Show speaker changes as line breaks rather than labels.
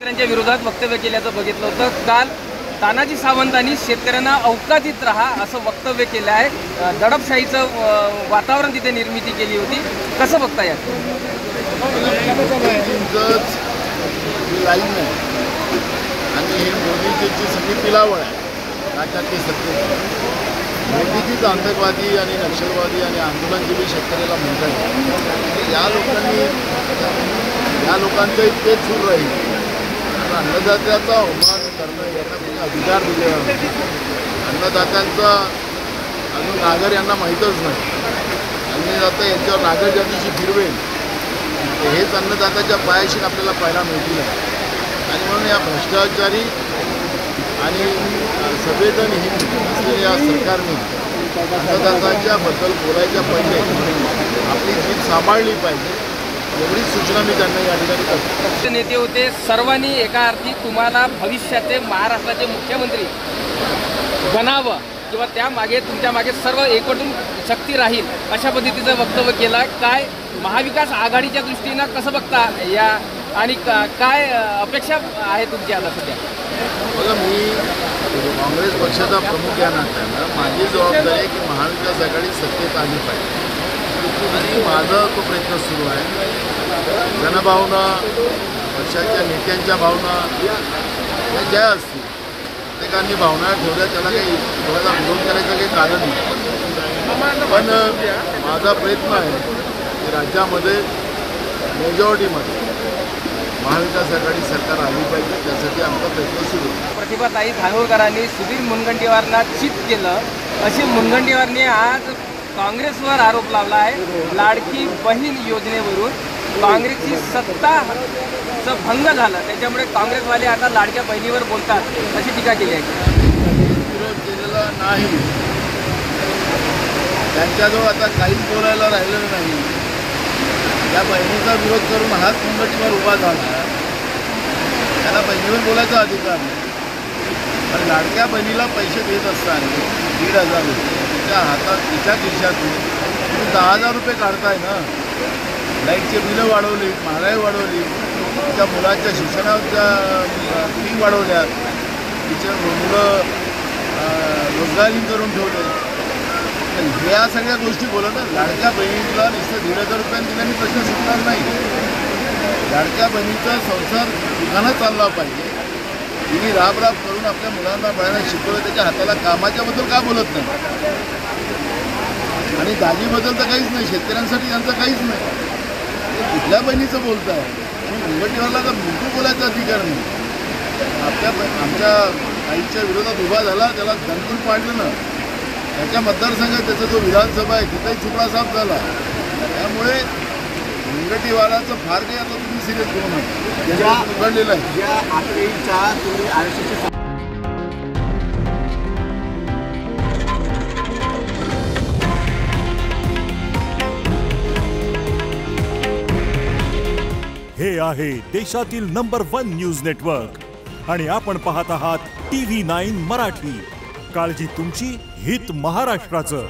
शेतकऱ्यांच्या विरोधात वक्तव्य केल्याचं बघितलं होतं। काल तानाजी सावंतांनी शेतकऱ्यांना अवकाळीत राहा असं वक्तव्य केलं आहे। दडपशाहीचं वातावरण तिथे निर्मिती केली होती, कसं बघता यात?
लाईन आहे आणि हे मोदीची सगळी पिलावळ आहे राज्यातली सत्तेची। मोदीचीच आतंकवादी आणि नक्षलवादी आणि आंदोलनजीवी शेतकऱ्याला म्हणतात। या लोकांचं इतके चूर राहील, अन्नदात्याचा अवमान करणं याचा कोणी अधिकार दिलेला नाही। अन्नदात्यांचा अजून नागर यांना माहीतच नाही। अन्नदाता यांच्यावर नागर ज्या दिवशी फिरवेल हेच अन्नदात्याच्या पायाशी आपल्याला पाहायला मिळतील। आणि म्हणून या भ्रष्टाचारी आणि संवेदनहीन असलेल्या सरकारने अन्नदात्यांच्या बद्दल बोलायच्या पहिले आपली जीभ सांभाळली पाहिजे, एवढीच सूचना मी त्यांना या ठिकाणी करतो।
नेते होते, सर्वांनी एका अर्थी तुम्हाला भविष्याचे महाराष्ट्राचे मुख्यमंत्री बनावं किंवा त्या मागे तुमच्या मागे सर्व एकवटून शक्ती राहील अशा पद्धतीचं वक्तव्य केलं। काय महाविकास आघाडीच्या दृष्टीनं कसं बघता या आणि काय अपेक्षा आहे तुमची आता सध्या?
बघा, मी काँग्रेस पक्षाचा प्रमुख या नात्यानं माझी जबाबदारी आहे की महाविकास आघाडी सत्तेत आली पाहिजे आणि माझा तो प्रयत्न सुरू आहे। जनभावना, पक्षाच्या नेत्यांच्या भावना या ज्या असतील प्रत्येकांनी भावना ठेवल्या, त्याला काही कोणाला विरोध करायचं काही कारण नाही। पण माझा प्रयत्न आहे की राज्यामध्ये मेजॉरिटीमध्ये महाविकास आघाडी सरकार आली पाहिजे, त्यासाठी आमचा प्रयत्न सुरू आहे।
प्रतिभाताई धानोरकरांनी सुधीर मुनगंटीवारांना चित केलं अशी मुनगंटीवारांनी आज काँग्रेसवर आरोप लावला आहे। लाडकी बहीण योजनेवरून काँग्रेसची सत्ताचं भंग झालं, त्याच्यामुळे काँग्रेसवाले आता लाडक्या बहिणीवर बोलतात अशी टीका केली आहे।
विरोध केलेला नाही, त्यांच्याजवळ आता काहीच बोलायला राहिलेलं नाही। त्या बहिणीचा विरोध करून हाच मुनगंटीवार उभा झाला, त्याला बहिणीवर बोलायचा अधिकार नाही। पण लाडक्या बहिणीला पैसे देत असताना 1,500 रुपये तिच्या हातात तिच्या खिशातून तुम्ही 10,000 रुपये काढताय ना। लाईटचे बिलं वाढवली, महागाई वाढवली, तिच्या मुलांच्या शिक्षणाच्या फी वाढवल्या, तिचे मुलं रोजगारी करून ठेवले, या सगळ्या गोष्टी बोला ना। लाडक्या बहिणीला नुसतं 1,500 रुपयांनी दिल्याने प्रश्न सुटणार नाही। लाडक्या बहिणीचा संसार सुखानं चालला पाहिजे। तिने राब करून आपल्या मुलांना बाळांना शिकवलं, त्याच्या हाताला कामाच्याबद्दल का बोलत नाही? आणि दाजीबद्दल तर काहीच नाही, शेतकऱ्यांसाठी त्यांचं काहीच नाही। कुठल्या बहिणीचं बोलत आहे? मुनगंटीवारला तर बिलकुल बोलायचा अधिकार नाही। आमच्या आईच्या विरोधात उभा झाला, त्याला दणकून पाडलं ना। त्याच्या मतदारसंघात त्याचा जो विधानसभा आहे तिथेही चुकडा साफ झाला। त्यामुळे मुनगंटीवाराचं फार काही आता तुम्ही सिरियस घेऊ नका, उघडलेलं आहे।
हे आहे देशातील नंबर 1 न्यूज नेटवर्क आणि आपण पाहत आहात TV9 मराठी। काळजी तुमची, हित महाराष्ट्राचं।